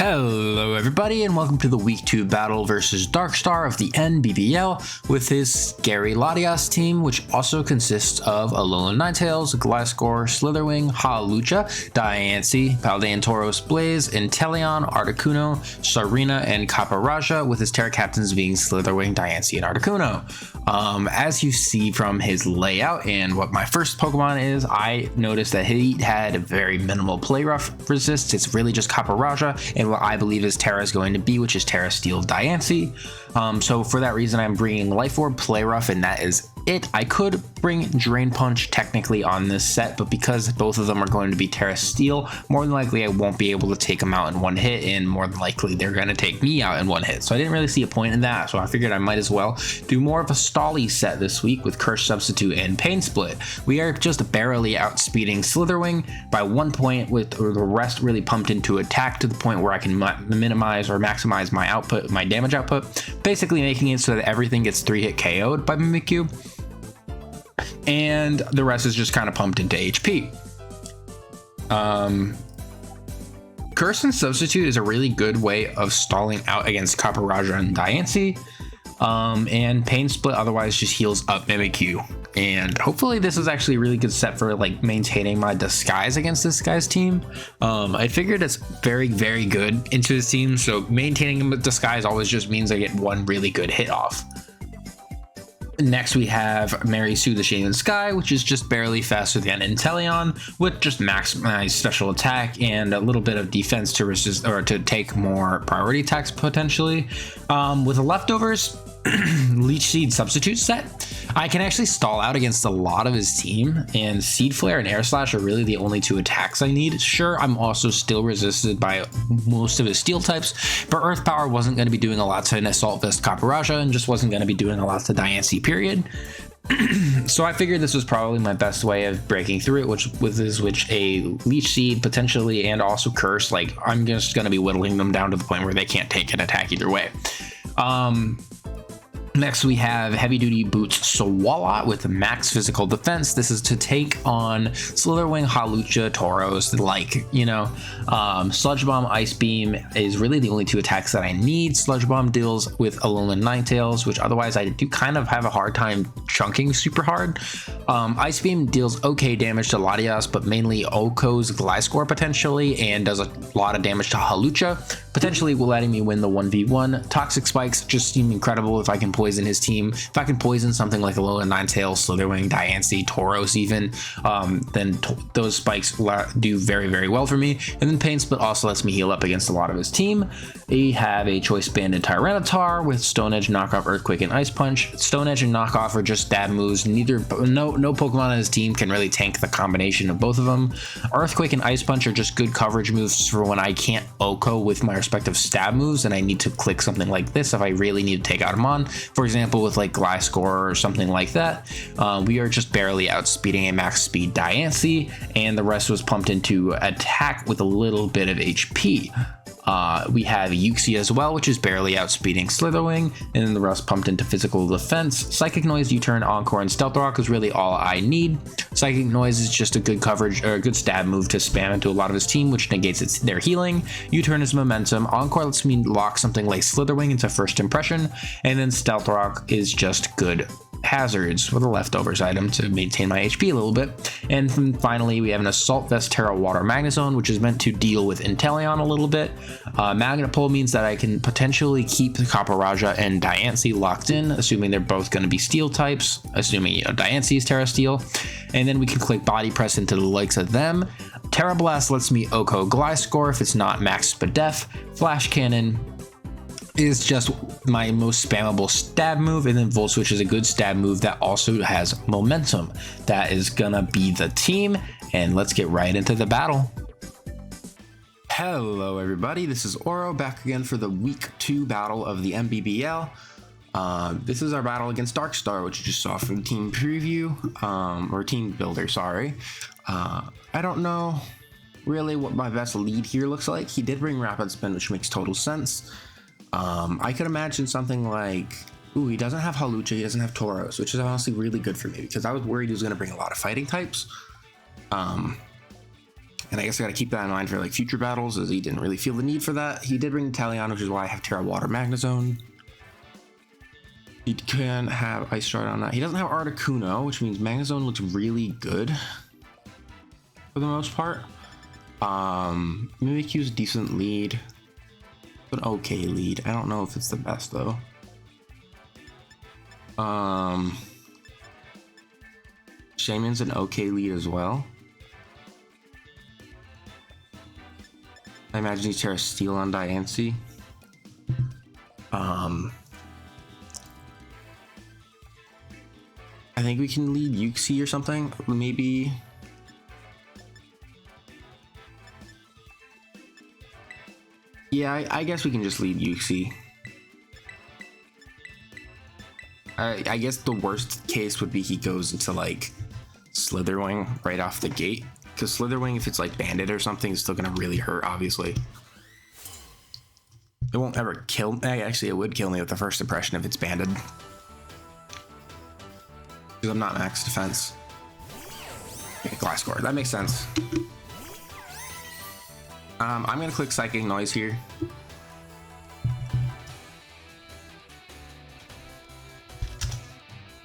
Hello everybody and welcome to the Week 2 battle versus Darkstar of the NBBL with his Scary Latias team, which also consists of Alolan Ninetales, Gliscor, Slitherwing, Hawlucha, Diancie, Paldean Tauros Blaze, Inteleon, Articuno, Sarina, and Caparaja, with his Terra captains being Slitherwing, Diancie, and Articuno. As you see from his layout and what my first Pokemon is, I noticed that he had a very minimal play rough resist. It's really just Caparaja and what I believe is Terra is going to be, which is Terra Steel Diancie. So for that reason, I'm bringing Life Orb, Play Rough, and that is it. I could bring Drain Punch technically on this set, but because both of them are going to be Terra Steel, more than likely I won't be able to take them out in one hit, and more than likely they're going to take me out in one hit. So I didn't really see a point in that, so I figured I might as well do more of a stally set this week with Curse Substitute and Pain Split. We are just barely outspeeding Slitherwing by 1 point, with the rest really pumped into attack to the point where I can minimize or maximize my output, my damage output, basically making it so that everything gets 3-hit KO'd by Mimikyu, and the rest is just kind of pumped into HP. Curse and Substitute is a really good way of stalling out against Caparaja and Diancie, and Pain Split otherwise just heals up Mimikyu. And hopefully this is actually a really good set for like maintaining my disguise against this guy's team. I figured it's very good into his team, so maintaining him with disguise always just means I get one really good hit off. Next we have Mary Sue the Shaymin-Sky, which is just barely faster than Inteleon, with just maximized special attack and a little bit of defense to resist or to take more priority attacks potentially. With the leftovers Leech Seed Substitute set, I can actually stall out against a lot of his team, and Seed Flare and Air Slash are really the only two attacks I need. Sure, I'm also still resisted by most of his steel types, but Earth Power wasn't going to be doing a lot to an Assault Vest Caparaja and just wasn't going to be doing a lot to Diancie, period. So I figured this was probably my best way of breaking through it, which a Leech Seed potentially, and also Curse. Like, I'm just going to be whittling them down to the point where they can't take an attack either way. Next we have Heavy Duty Boots Swalot with max physical defense. This is to take on Slitherwing, Hawlucha, Tauros, Sludge Bomb, Ice Beam is really the only two attacks that I need. Sludge Bomb deals with Alolan Ninetales, which otherwise I do kind of have a hard time chunking super hard. Ice Beam deals okay damage to Latias, but mainly Oko's Gliscor potentially, and does a lot of damage to Hawlucha, potentially letting me win the 1v1. Toxic Spikes just seem incredible if I can poison his team. If I can poison something like Alolan Ninetales, Slitherwing, Diancie, Tauros even, then those spikes do very well for me. And then Pain Split also lets me heal up against a lot of his team. We have a Choice Banded Tyranitar with Stone Edge, Knockoff, Earthquake, and Ice Punch. Stone Edge and Knockoff are just stab moves. No Pokemon on his team can really tank the combination of both of them. Earthquake and Ice Punch are just good coverage moves for when I can't Oko with my respective stab moves and I need to click something like this if I really need to take out a mon. For example, with like Gliscor or something like that. We are just barely outspeeding a max speed Diancie, and the rest was pumped into attack with a little bit of HP. We have Uxie as well, which is barely outspeeding Slitherwing, and then the rest pumped into physical defense. Psychic Noise, U-Turn, Encore, and Stealth Rock is really all I need. Psychic Noise is just a good coverage or a good stab move to spam into a lot of his team, which negates their healing. U-Turn is momentum. Encore lets me lock something like Slitherwing into first impression, and then Stealth Rock is just good hazards with a leftovers item to maintain my HP a little bit. And then finally we have an Assault Vest Terra Water Magnezone, which is meant to deal with Inteleon a little bit. Magnet Pull means that I can potentially keep Caparaja and Diancie locked in, assuming they're both going to be steel types, assuming Diancie is Terra Steel, and then we can click Body Press into the likes of them. Terra Blast lets me Oko Gliscor if it's not max Spadef. Flash Cannon is just my most spammable stab move, and then Volt Switch is a good stab move that also has momentum. That is gonna be the team, and let's get right into the battle. Hello everybody, this is Oro back again for the Week 2 battle of the NBBL. This is our battle against Darkstar, which you just saw from Team Preview, or Team Builder, sorry. I don't know really what my best lead here looks like. He did bring Rapid Spin, which makes total sense. I could imagine something like, he doesn't have Hawlucha, he doesn't have Tauros, which is honestly really good for me because I was worried he was going to bring a lot of fighting types. And I guess I gotta keep that in mind for like future battles, as he didn't really feel the need for that. He did bring Talion, which is why I have TERA Water MAGNEZONE. He can have Ice Shard on that. He doesn't have Articuno, which means MAGNEZONE looks really good for the most part. Mimikyu's a decent lead. An okay lead. I don't know if it's the best though. Shaymin's an okay lead as well. I imagine he's TERA Steel on Diancie. I think we can lead Yuxi or something, maybe. Yeah, I guess we can just lead Yuxi. I guess the worst case would be he goes into like Slitherwing right off the gate, because Slitherwing, if it's like banded or something, is still gonna really hurt, obviously. It won't ever kill me. Actually, it would kill me with the first impression if it's banded, because I'm not max defense. Okay, glass core, that makes sense. I'm gonna click Psychic Noise here.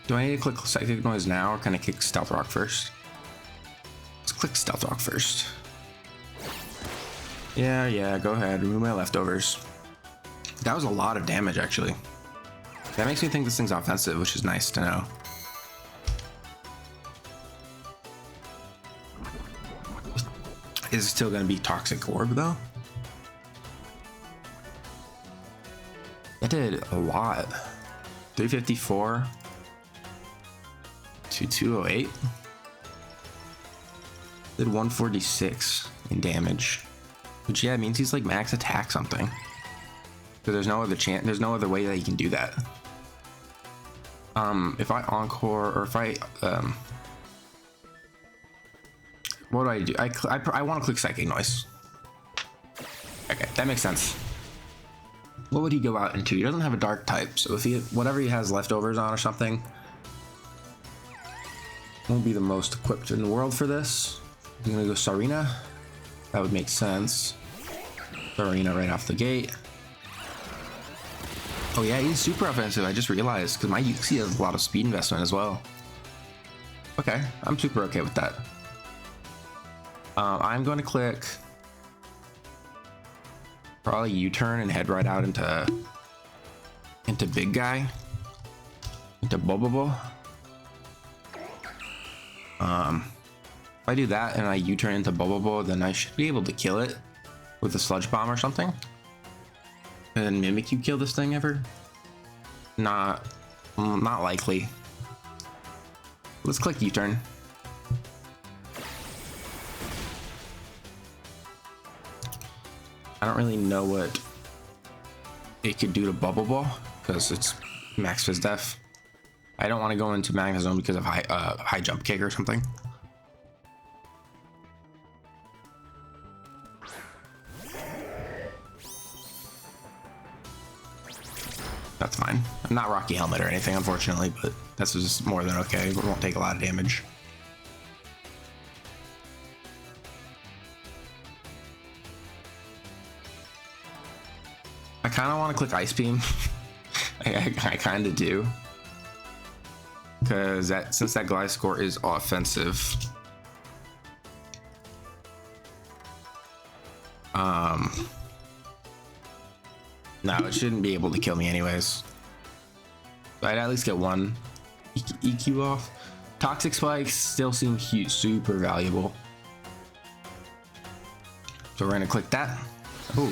Do I need to click Psychic Noise now, or can I click Stealth Rock first? Let's click Stealth Rock first. Yeah, go ahead. Remove my leftovers. That was a lot of damage, actually. That makes me think this thing's offensive, which is nice to know. Is it still going to be Toxic Orb, though? That did a lot. 354 to 208. Did 146 in damage. Which, yeah, means he's like max attack something. So there's no other chance, there's no other way that he can do that. If I Encore, or if I, what do I do? I want to click Psychic Noise. Okay, that makes sense. What would he go out into? He doesn't have a dark type, so if he, whatever he has leftovers on or something, won't be the most equipped in the world for this. He's gonna go Sarina. That would make sense. Sarina right off the gate. Oh yeah, he's super offensive. I just realized, because my Yuxi has a lot of speed investment as well. Okay, I'm super okay with that. I'm going to click probably U-turn and head right out into big guy, into Bobobo. If I do that and I U-turn into Bobobo, then I should be able to kill it with a Sludge Bomb or something. And then Mimikyu kill this thing ever? Not likely. Let's click U-turn. I don't really know what it could do to Bubble Ball, because it's max Fizz Def. I don't want to go into MAGNEZONE because of high jump kick or something. That's fine. I'm not Rocky Helmet or anything, unfortunately, but this is more than okay. It won't take a lot of damage. I kind of want to click Ice Beam. I kind of do, because since that Glide Score is offensive, no, it shouldn't be able to kill me anyways. So I'd at least get one EQ off. Toxic Spikes still seem super valuable, so we're gonna click that. Oh,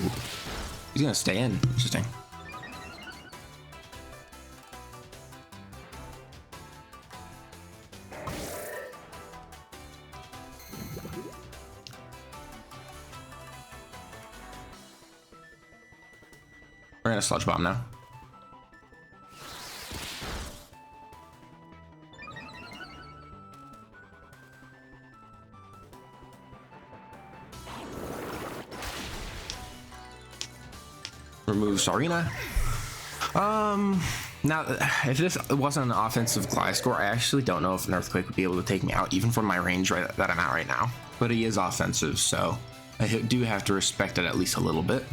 he's gonna stay in. Interesting. We're gonna Sludge Bomb now. Remove Sarina. Now, if this wasn't an offensive Glide Score, I actually don't know if an Earthquake would be able to take me out, even from my range that I'm at right now. but he is offensive, so I do have to respect it at least a little bit.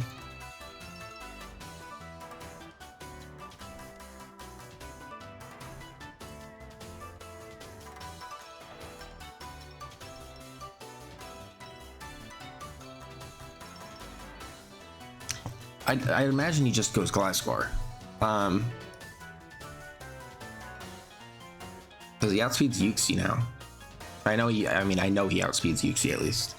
I imagine he just goes Gliscor. Because he outspeeds Yuxi now. I know he outspeeds Yuxi at least.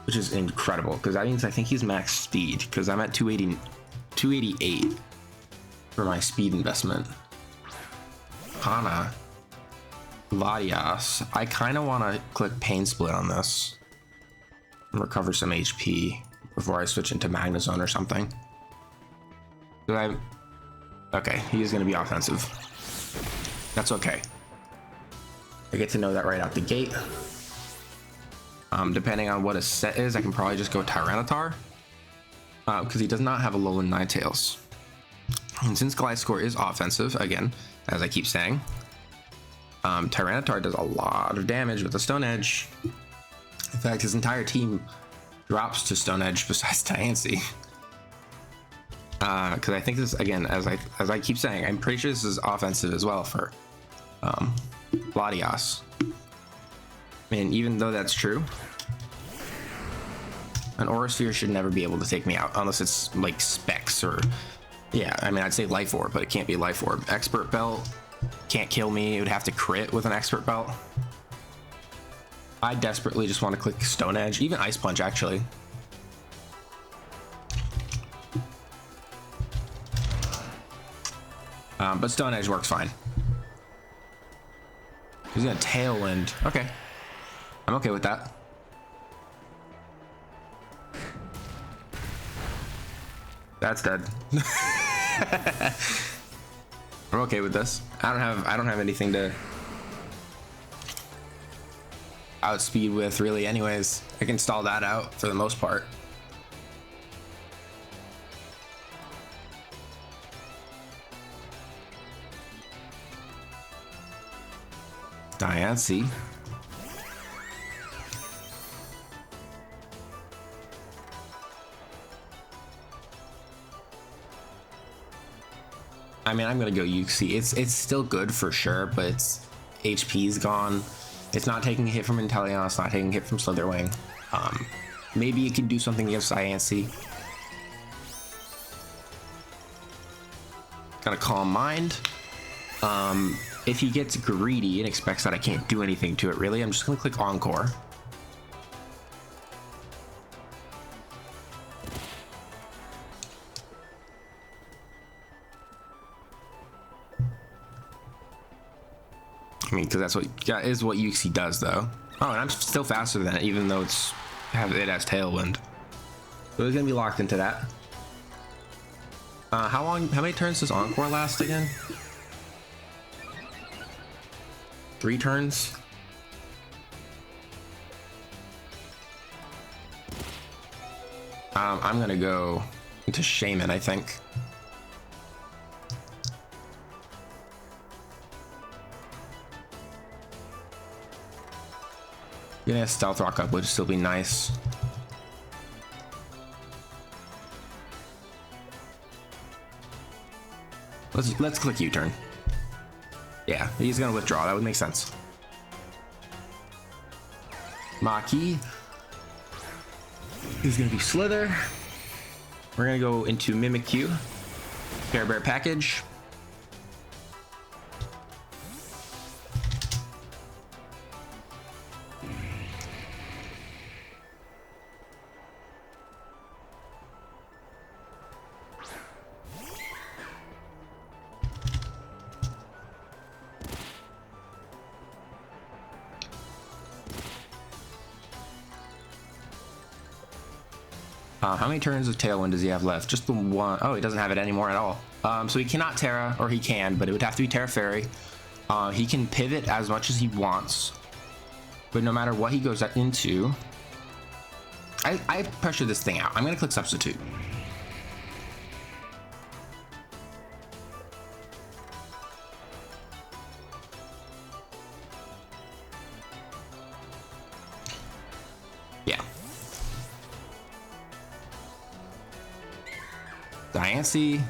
Which is incredible, because that means I think he's max speed, because I'm at 288 for my speed investment. Hana. Latias. I kind of want to click Pain Split on this. And recover some HP before I switch into Magnezone or something. Okay, he is going to be offensive. That's okay. I get to know that right out the gate. Depending on what his set is, I can probably just go Tyranitar. Because he does not have a Alolan Ninetales. And since Gliscor is offensive, again, as I keep saying, Tyranitar does a lot of damage with the Stone Edge. In fact, his entire team drops to Stone Edge besides Diancie. Because I think this, again, as I keep saying, I'm pretty sure this is offensive as well for Latias. I mean, even though that's true, an Aura Sphere should never be able to take me out unless it's like Specs or, yeah, I mean, I'd say Life Orb, but it can't be Life Orb. Expert Belt can't kill me. It would have to crit with an Expert Belt. I desperately just want to click Stone Edge, even Ice Punch actually. But Stone Edge works fine. He's gonna Tailwind. Okay. I'm okay with that. That's dead. I'm okay with this. I don't have anything to outspeed with really anyways. I can stall that out for the most part. Diancie. I mean, I'm gonna go Yuxi. It's still good for sure, but its HP's gone. It's not taking a hit from Inteleon. It's not taking a hit from Slitherwing. Maybe it can do something against Diancie. Gonna Calm Mind. If he gets greedy and expects that I can't do anything to it, really, I'm just gonna click Encore. I mean, because that is what Yuxi does, though. Oh, and I'm still faster than it, even though it has Tailwind. So it's gonna be locked into that. How many turns does Encore last again? 3 turns. I'm gonna go into Shaymin, I think. Yeah, Stealth Rock up would still be nice. Let's click U-turn. Yeah, he's gonna withdraw. That would make sense. Maki. He's gonna be Slither. We're gonna go into Mimikyu. Care Bear package. How many turns of Tailwind does he have left? Just the one. Oh, he doesn't have it anymore at all. So he cannot Terra, or he can, but it would have to be Terra Fairy. He can pivot as much as he wants, but no matter what he goes into, I pressure this thing out. I'm gonna click Substitute. Diancie.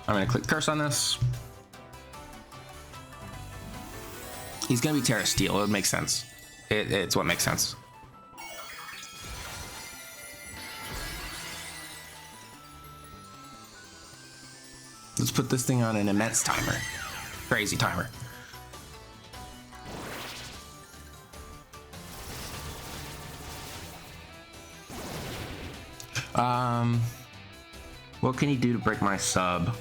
I'm gonna click curse on this. He's gonna be TERA Steel. It would make sense. It's what makes sense. Let's put this thing on an immense timer. Crazy timer. What can he do to break my sub?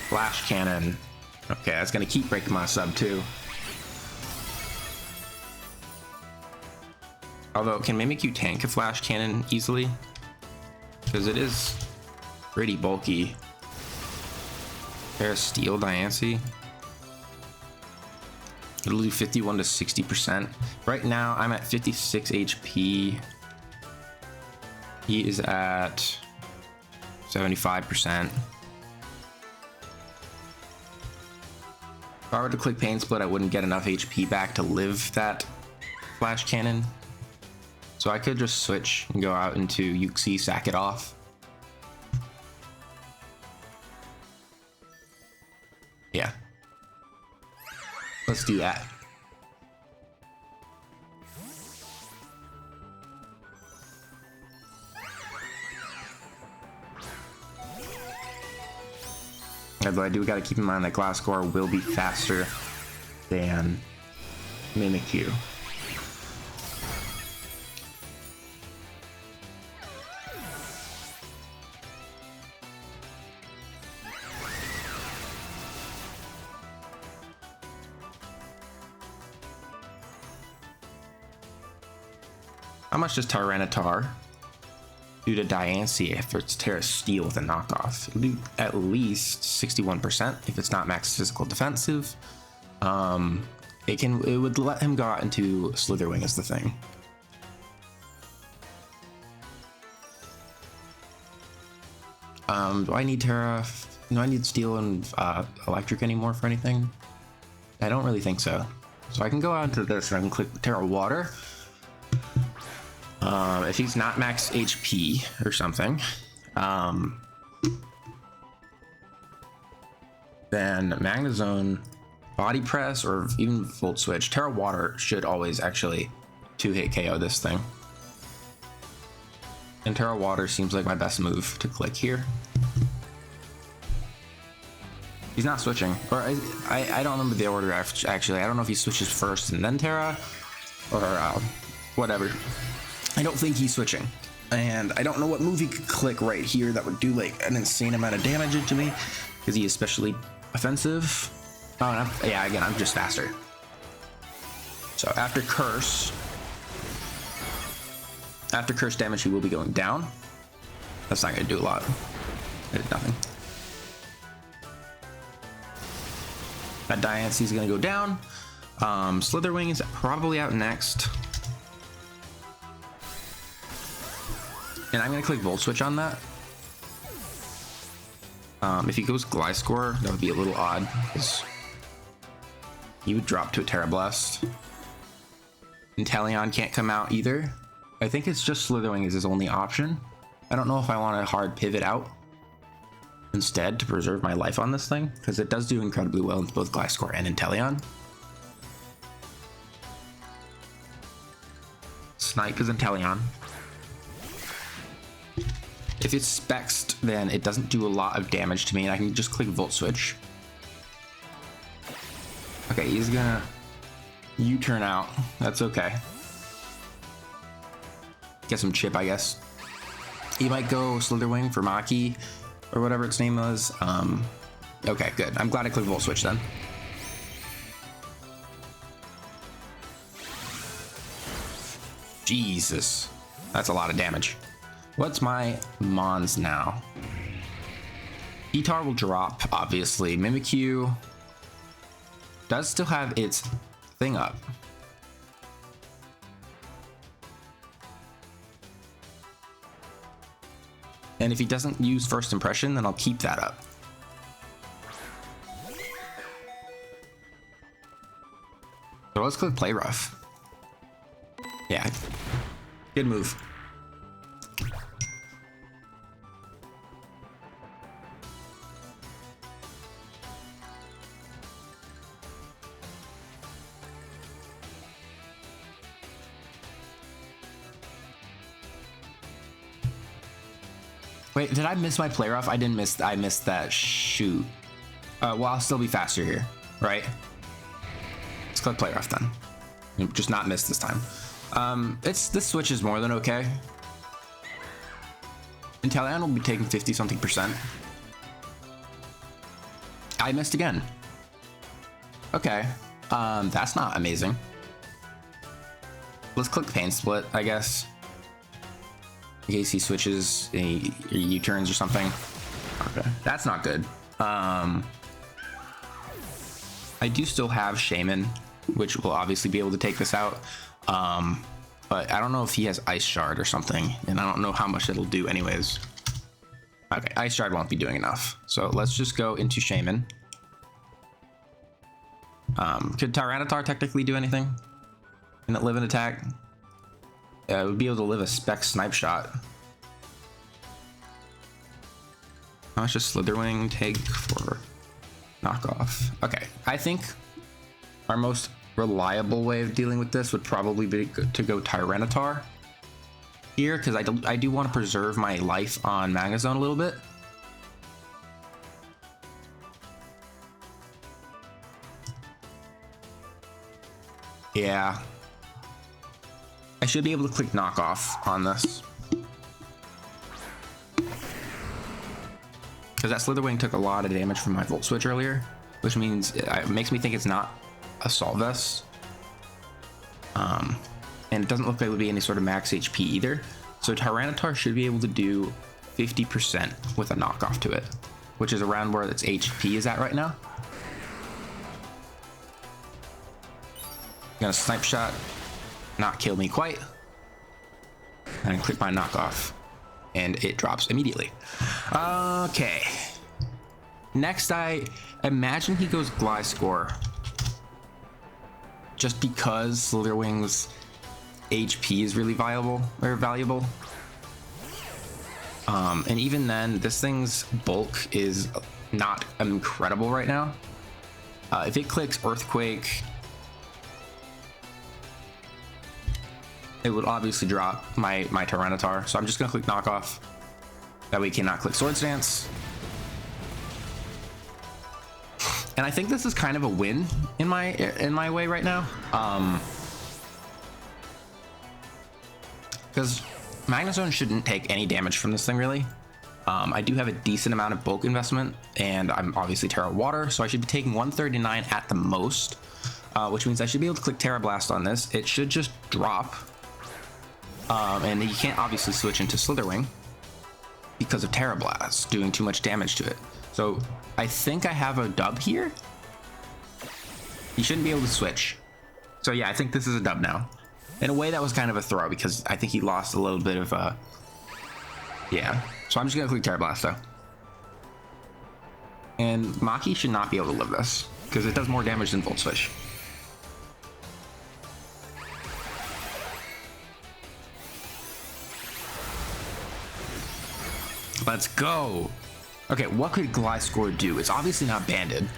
Flash cannon. Okay, that's gonna keep breaking my sub too. Although, can Mimikyu tank a flash cannon easily? Because it is pretty bulky. There's Steel Diancie. It'll do 51 to 60%. Right now, I'm at 56 HP. He is at 75%. If I were to click Pain Split, I wouldn't get enough HP back to live that flash cannon. So I could just switch and go out into Yuxi, sack it off. Yeah. Let's do that. Although I do gotta keep in mind that Glasgow will be faster than Mimikyu. How much does Tyranitar do to Diancie if it's TERA Steel with a knockoff? It'll do at least 61% if it's not max physical defensive. It would let him go out into Slitherwing is the thing. Do I need TERA? Do I need Steel and Electric anymore for anything? I don't really think so. So I can go out into this and I can click TERA Water. If he's not max HP or something, then Magnezone, Body Press, or even Volt Switch. TERA Water should always actually 2-hit KO this thing. And TERA Water seems like my best move to click here. He's not switching, or I don't remember the order actually. I don't know if he switches first and then TERA, or whatever. I don't think he's switching, and I don't know what move he could click right here that would do like an insane amount of damage into me, because he is especially offensive. Oh, yeah, again, I'm just faster. So after curse damage, he will be going down. That's not gonna do a lot. I did nothing. That Diancie's gonna go down. Slitherwing is probably out next. And I'm gonna click Volt Switch on that. If he goes Gliscor, that would be a little odd, because he would drop to a Terra Blast. Inteleon can't come out either. I think it's just Slitherwing is his only option. I don't know if I want to hard pivot out instead to preserve my life on this thing, because it does do incredibly well in both Gliscor and Inteleon. Snipe is Inteleon. If it's Spexed, then it doesn't do a lot of damage to me, and I can just click Volt Switch. Okay, he's gonna U-turn out. That's okay. Get some chip, I guess. He might go Slitherwing for Maki, or whatever its name was. Okay, good. I'm glad I clicked Volt Switch then. Jesus. That's a lot of damage. What's my Mons now? Etar will drop, obviously. Mimikyu does still have its thing up. And if he doesn't use first impression, then I'll keep that up. So let's click play rough. Yeah, good move. Wait, did I miss my play rough? I didn't miss. I missed that. Shoot. Well, I'll still be faster here, right? Let's click play rough then. Just not miss this time. This switch is more than okay. Inteleon will be taking 50-something%. I missed again. Okay. That's not amazing. Let's click pain split, I guess. In case he switches any U-turns or something. Okay, that's not good. I do still have Shaymin, which will obviously be able to take this out. But I don't know if he has Ice Shard or something, and I don't know how much it'll do anyways. Okay, Ice Shard won't be doing enough. So let's just go into Shaymin. Could Tyranitar technically do anything? Can it live an attack? Yeah, it would be able to live a spec snipe shot. How much does Slitherwing take for knockoff? Okay, I think our most reliable way of dealing with this would probably be to go Tyranitar here, because I do want to preserve my life on MAGNEZONE a little bit. Yeah. I should be able to click knockoff on this. Because that Slitherwing took a lot of damage from my Volt Switch earlier, which means it makes me think it's not Assault Vest. And it doesn't look like it would be any sort of max HP either. So Tyranitar should be able to do 50% with a knockoff to it, which is around where its HP is at right now. Gonna snipe shot. Not kill me quite, and click my knockoff, and it drops immediately. Okay, next I imagine he goes Gliscor, just because Slitherwing's HP is really valuable. And even then, this thing's bulk is not incredible right now. If it clicks Earthquake, it would obviously drop my Tyranitar, so I'm just gonna click knockoff. That way he cannot click Swords Dance. And I think this is kind of a win in my way right now. Because MAGNEZONE shouldn't take any damage from this thing really. I do have a decent amount of bulk investment, and I'm obviously Terra Water, so I should be taking 139 at the most, which means I should be able to click Terra Blast on this. It should just drop. And you can't obviously switch into Slitherwing because of Terra Blast doing too much damage to it. So I think I have a dub here. You shouldn't be able to switch. So yeah, I think this is a dub now. In a way, that was kind of a throw because I think he lost a little bit of yeah. So I'm just gonna click Terra Blast though. And Maki should not be able to live this because it does more damage than Volt Switch. Let's go. Okay, what could Gliscor do? It's obviously not banded.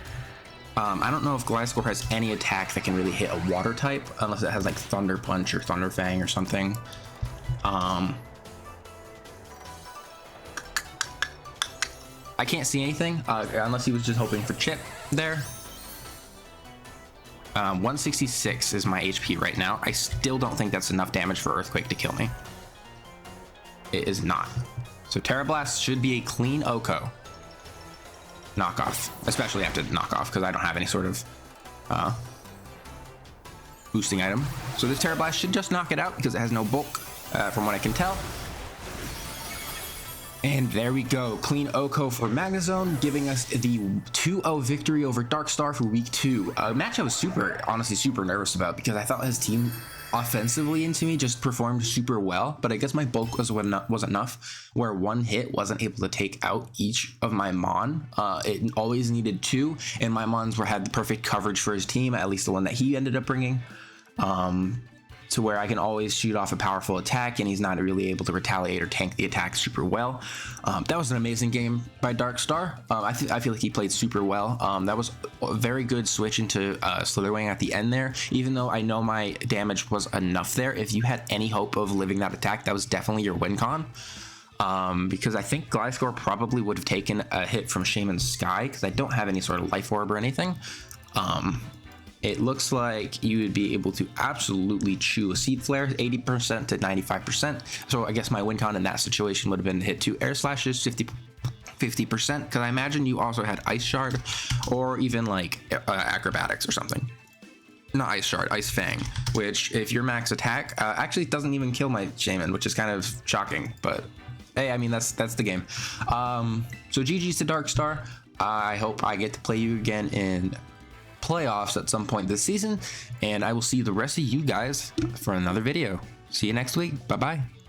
I don't know if Gliscor has any attack that can really hit a water type, unless it has like Thunder Punch or Thunder Fang or something. I can't see anything, unless he was just hoping for chip there. 166 is my HP right now. I still don't think that's enough damage for Earthquake to kill me. It is not. So Terra Blast should be a clean OHKO. Knockoff, especially after the knockoff, because I don't have any sort of boosting item. So this Terra Blast should just knock it out because it has no bulk, from what I can tell. And there we go, clean OHKO for MAGNEZONE, giving us the 2-0 victory over Darkstar for week 2. A match I was honestly super nervous about because I thought his team offensively into me just performed super well, but I guess my bulk was enough where one hit wasn't able to take out each of my Mon. It always needed two, and my Mons had the perfect coverage for his team, at least the one that he ended up bringing, to where I can always shoot off a powerful attack and he's not really able to retaliate or tank the attack super well. That was an amazing game by Darkstar. I feel like he played super well. That was a very good switch into Slitherwing at the end there, even though I know my damage was enough there. If you had any hope of living that attack, that was definitely your win con. Because I think Gliscor probably would have taken a hit from shaymin-sky because I don't have any sort of life orb or anything. It looks like you would be able to absolutely chew a Seed Flare, 80% to 95%. So I guess my win con in that situation would have been hit 2 Air Slashes, 50%, because I imagine you also had Ice Shard or even like Acrobatics or something. Not Ice Shard, Ice Fang, which if your max attack actually doesn't even kill my Shaymin, which is kind of shocking, but hey, I mean, that's the game. So GG's to Darkstar. I hope I get to play you again in playoffs at some point this season, and I will see the rest of you guys for another video. See you next week. Bye bye.